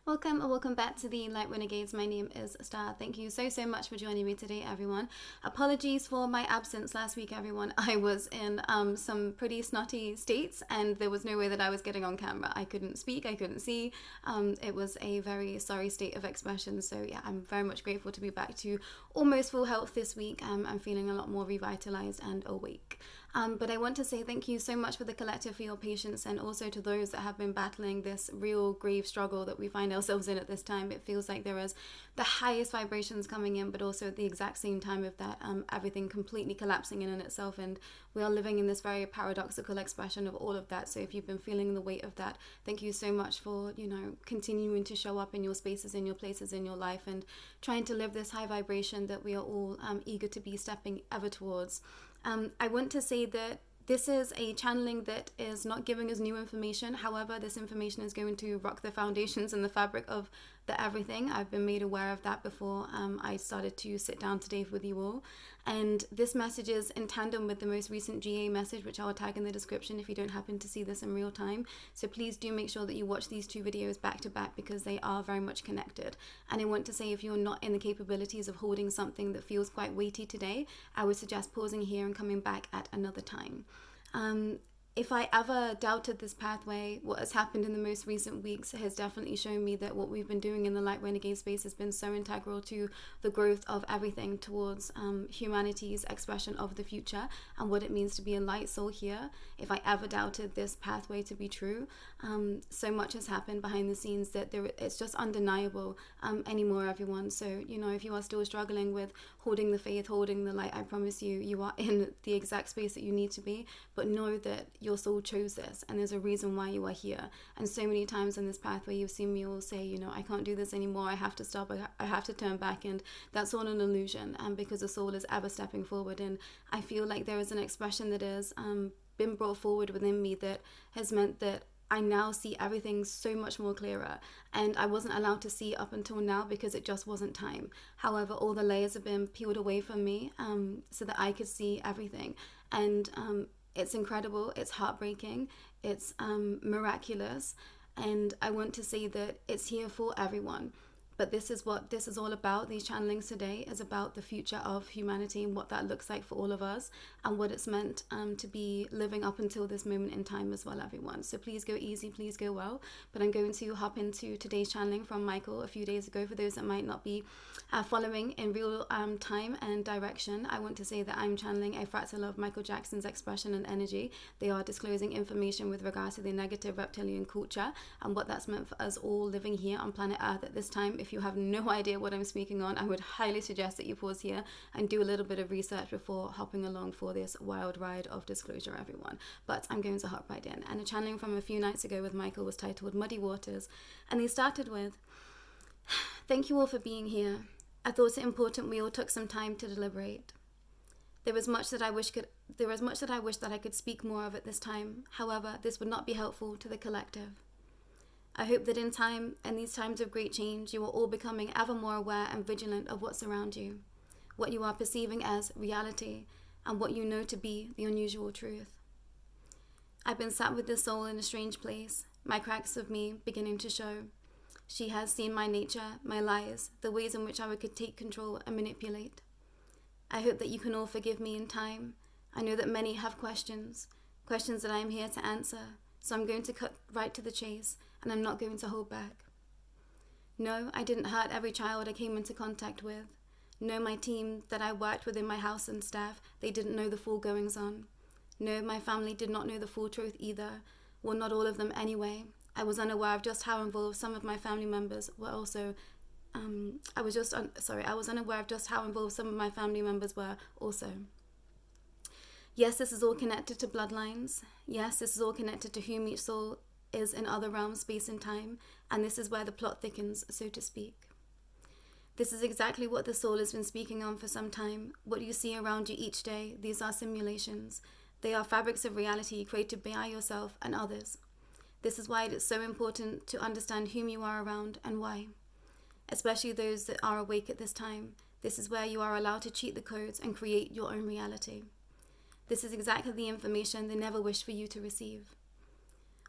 Welcome or welcome back to the Light Renegades. My name is Starr. Thank you so much for joining me today, everyone. Apologies for my absence last week, everyone. I was in some pretty snotty states and there was no way that I was getting on camera. I couldn't speak, I couldn't see. It was a very sorry state of expression. So yeah, I'm very much grateful to be back to almost full health this week. I'm feeling a lot more revitalized and awake. But I want to say thank you so much for the collective, for your patience, and also to those that have been battling this real grave struggle that we find ourselves in at this time. It feels like there is the highest vibrations coming in, but also at the exact same time of that, everything completely collapsing in itself. And we are living in this very paradoxical expression of all of that. So if you've been feeling the weight of that, thank you so much for, continuing to show up in your spaces, in your places, in your life, and trying to live this high vibration that we are all eager to be stepping ever towards. I want to say that this is a channeling that is not giving us new information. However, this information is going to rock the foundations and the fabric of the everything. I've been made aware of that before I started to sit down today with you all. And this message is in tandem with the most recent GA message, which I'll tag in the description if you don't happen to see this in real time. So please do make sure that you watch these two videos back to back because they are very much connected. And I want to say, if you're not in the capabilities of holding something that feels quite weighty today, I would suggest pausing here and coming back at another time. If I ever doubted this pathway, what has happened in the most recent weeks has definitely shown me that what we've been doing in the Light Renegade space has been so integral to the growth of everything towards humanity's expression of the future and what it means to be a light soul here. If I ever doubted this pathway to be true, so much has happened behind the scenes that it's just undeniable anymore, everyone. So, if you are still struggling with holding the faith, holding the light, I promise you, you are in the exact space that you need to be. But know that your soul chose this and there's a reason why you are here. And so many times in this pathway you've seen me all say, I can't do this anymore, I have to stop, I have to turn back, and that's all an illusion, because the soul is ever stepping forward. And I feel like there is an expression that has been brought forward within me that has meant that I now see everything so much more clearer, and I wasn't allowed to see up until now because it just wasn't time. However, all the layers have been peeled away from me so that I could see everything. And it's incredible, it's heartbreaking, it's miraculous, and I want to say that it's here for everyone. But this is what this is all about. These channelings today is about the future of humanity and what that looks like for all of us and what it's meant to be living up until this moment in time as well, everyone. So please go easy, please go well. But I'm going to hop into today's channeling from Michael a few days ago. For those that might not be following in real time and direction, I want to say that I'm channeling a fractal of Michael Jackson's expression and energy. They are disclosing information with regards to the negative reptilian culture and what that's meant for us all living here on planet Earth at this time. If you have no idea what I'm speaking on, I would highly suggest that you pause here and do a little bit of research before hopping along for this wild ride of disclosure, everyone. But I'm going to hop right in. And a channeling from a few nights ago with Michael was titled Muddy Waters. And they started with, "Thank you all for being here. I thought it important we all took some time to deliberate. There was much that I wish that I could speak more of at this time. However, this would not be helpful to the collective. I hope that in these times of great change, you are all becoming ever more aware and vigilant of what's around you, what you are perceiving as reality, and what you know to be the unusual truth. I've been sat with this soul in a strange place, my cracks of me beginning to show. She has seen my nature, my lies, the ways in which I could take control and manipulate. I hope that you can all forgive me in time. I know that many have questions that I am here to answer, so I'm going to cut right to the chase, and I'm not going to hold back. No, I didn't hurt every child I came into contact with. No, my team that I worked with in my house and staff, they didn't know the full goings on. No, my family did not know the full truth either. Well, not all of them anyway. I was unaware of just how involved some of my family members were also. I was unaware of just how involved some of my family members were also. Yes, this is all connected to bloodlines. Yes, this is all connected to whom each soul is in other realms, space and time, and this is where the plot thickens, so to speak. This is exactly what the soul has been speaking on for some time. What you see around you each day, these are simulations. They are fabrics of reality created by yourself and others. This is why it is so important to understand whom you are around and why. Especially those that are awake at this time. This is where you are allowed to cheat the codes and create your own reality. This is exactly the information they never wished for you to receive.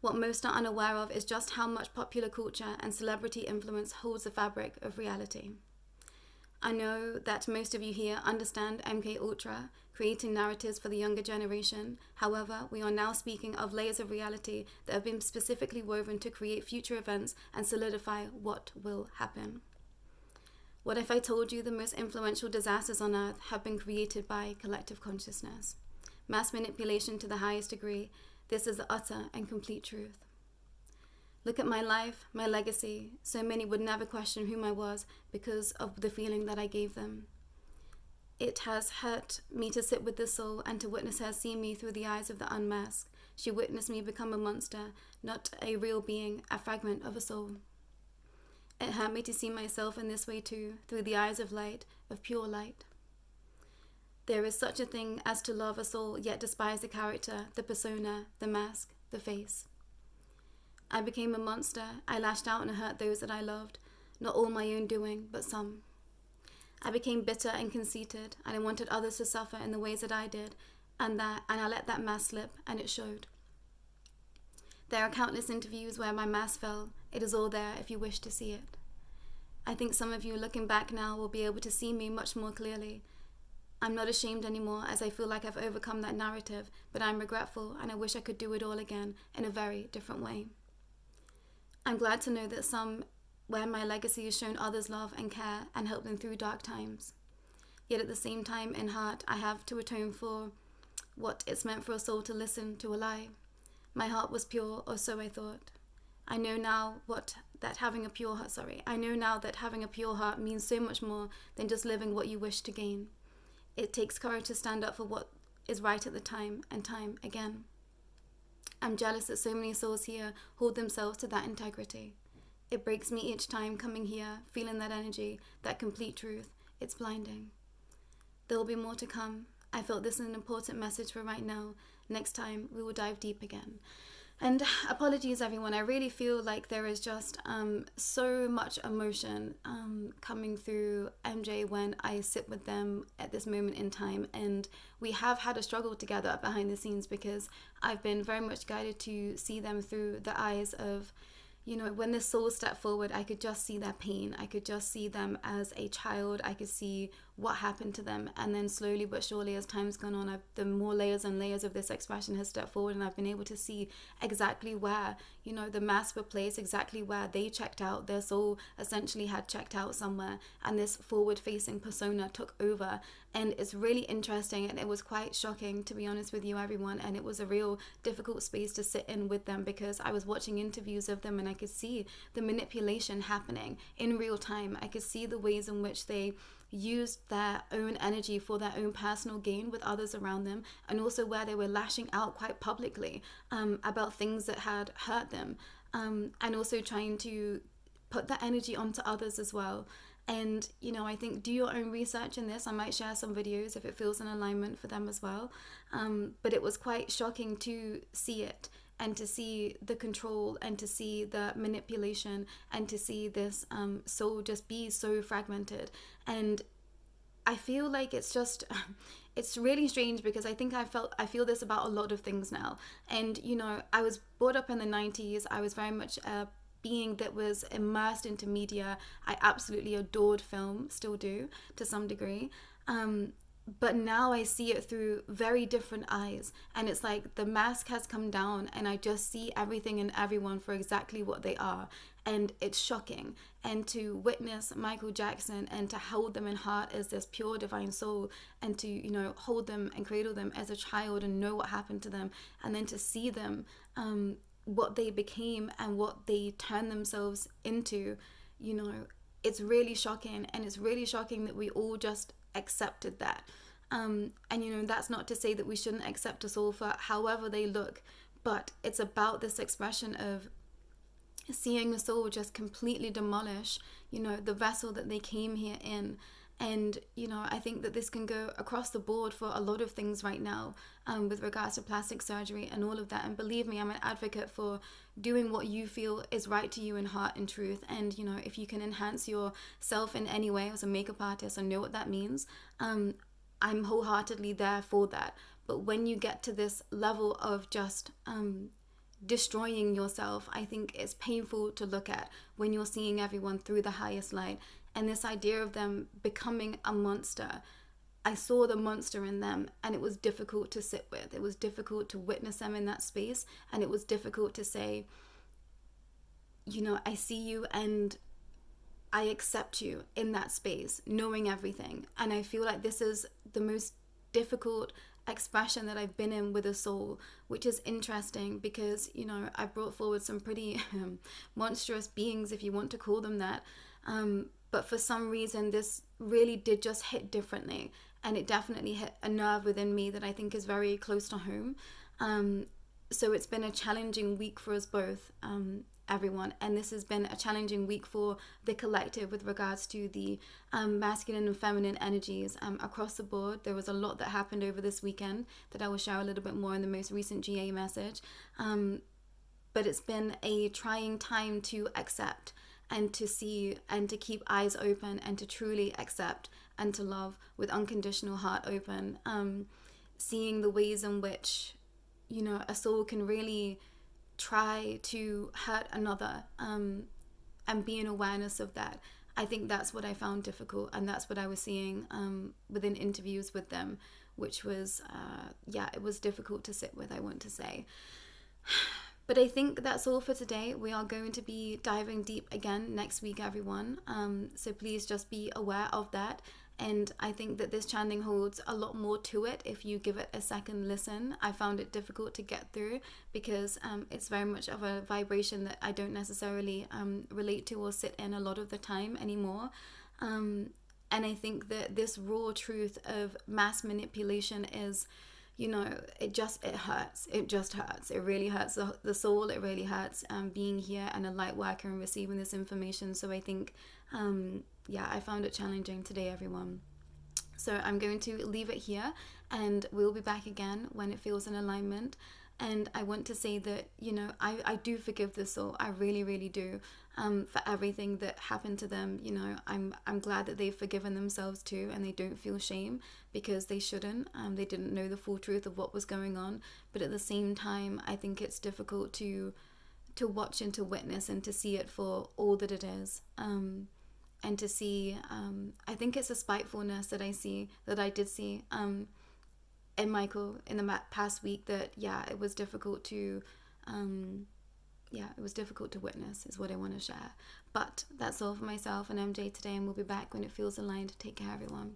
What most are unaware of is just how much popular culture and celebrity influence holds the fabric of reality. I know that most of you here understand MK Ultra, creating narratives for the younger generation. However, we are now speaking of layers of reality that have been specifically woven to create future events and solidify what will happen. What if I told you the most influential disasters on Earth have been created by collective consciousness? Mass manipulation to the highest degree. This is the utter and complete truth. Look at my life, my legacy. So many would never question whom I was because of the feeling that I gave them. It has hurt me to sit with the soul and to witness her see me through the eyes of the unmasked. She witnessed me become a monster, not a real being, a fragment of a soul. It hurt me to see myself in this way too, through the eyes of light, of pure light. There is such a thing as to love a soul, yet despise the character, the persona, the mask, the face. I became a monster. I lashed out and hurt those that I loved. Not all my own doing, but some. I became bitter and conceited, and I wanted others to suffer in the ways that I did, and I let that mask slip, and it showed. There are countless interviews where my mask fell. It is all there if you wish to see it. I think some of you looking back now will be able to see me much more clearly. I'm not ashamed anymore, as I feel like I've overcome that narrative, but I'm regretful, and I wish I could do it all again in a very different way. I'm glad to know that where my legacy has shown others love and care and helped them through dark times. Yet at the same time, in heart, I have to atone for what it's meant for a soul to listen to a lie. My heart was pure, or so I thought. I know now that having a pure heart means so much more than just living what you wish to gain. It takes courage to stand up for what is right at the time and time again. I'm jealous that so many souls here hold themselves to that integrity. It breaks me each time coming here, feeling that energy, that complete truth. It's blinding. There will be more to come. I felt this is an important message for right now. Next time, we will dive deep again. And apologies, everyone. I really feel like there is just so much emotion coming through MJ when I sit with them at this moment in time. And we have had a struggle together behind the scenes because I've been very much guided to see them through the eyes of, you know, when the soul stepped forward, I could just see their pain. I could just see them as a child. I could see what happened to them. And then slowly but surely, as time's gone on, the more layers and layers of this expression has stepped forward, and I've been able to see exactly where, you know, the masks were placed, exactly where they checked out. Their soul essentially had checked out somewhere, and this forward-facing persona took over. And it's really interesting, and it was quite shocking, to be honest with you, everyone. And it was a real difficult space to sit in with them because I was watching interviews of them and I could see the manipulation happening in real time. I could see the ways in which they used their own energy for their own personal gain with others around them, and also where they were lashing out quite publicly about things that had hurt them, and also trying to put that energy onto others as well. And, you know, I think do your own research in this. I might share some videos if it feels in alignment for them as well. But it was quite shocking to see it, and to see the control, and to see the manipulation, and to see this soul just be so fragmented. And I feel like it's just, it's really strange because I think I feel this about a lot of things now. And, you know, I was brought up in the 90s. I was very much a being that was immersed into media. I absolutely adored film, still do to some degree. But now I see it through very different eyes, and it's like the mask has come down and I just see everything and everyone for exactly what they are, and it's shocking. And to witness Michael Jackson and to hold them in heart as this pure divine soul, and to, you know, hold them and cradle them as a child and know what happened to them, and then to see them what they became and what they turned themselves into, you know, it's really shocking. And it's really shocking that we all just accepted that. And, you know, that's not to say that we shouldn't accept us all for however they look, but it's about this expression of seeing a soul just completely demolish, you know, the vessel that they came here in. And, you know, I think that this can go across the board for a lot of things right now, with regards to plastic surgery and all of that. And believe me, I'm an advocate for doing what you feel is right to you in heart and truth. And, you know, if you can enhance yourself in any way as a makeup artist and know what that means, I'm wholeheartedly there for that. But when you get to this level of just destroying yourself. I think it's painful to look at when you're seeing everyone through the highest light, and this idea of them becoming a monster. I saw the monster in them, and it was difficult to sit with. It was difficult to witness them in that space, and it was difficult to say, you know, I see you and I accept you in that space, knowing everything. And I feel like this is the most difficult expression that I've been in with a soul, which is interesting because, you know, I brought forward some pretty monstrous beings, if you want to call them that. But for some reason, this really did just hit differently. And it definitely hit a nerve within me that I think is very close to home. So it's been a challenging week for us both, everyone. And this has been a challenging week for the collective with regards to the masculine and feminine energies across the board. There was a lot that happened over this weekend that I will share a little bit more in the most recent GA message. But it's been a trying time to accept and to see and to keep eyes open and to truly accept and to love with unconditional heart open. Seeing the ways in which, you know, a soul can really try to hurt another, and be in awareness of that. I think that's what I found difficult, and that's what I was seeing within interviews with them, which was, it was difficult to sit with, I want to say. But I think that's all for today. We are going to be diving deep again next week, everyone. So please just be aware of that. And I think that this channeling holds a lot more to it if you give it a second listen. I found it difficult to get through because it's very much of a vibration that I don't necessarily relate to or sit in a lot of the time anymore. And I think that this raw truth of mass manipulation is, you know, it hurts. It just hurts. It really hurts the soul. It really hurts being here and a light worker and receiving this information. So I think, I found it challenging today, everyone. So I'm going to leave it here, and we'll be back again when it feels in alignment. And I want to say that, you know, I do forgive the soul. I really, really do, for everything that happened to them. You know, I'm glad that they've forgiven themselves too, and they don't feel shame because they shouldn't. They didn't know the full truth of what was going on. But at the same time, I think it's difficult to watch and to witness and to see it for all that it is. And to see, I think it's a spitefulness that I did see in Michael in the past week, that it was difficult to witness, is what I want to share. But that's all for myself and MJ today, and we'll be back when it feels aligned. Take care, everyone.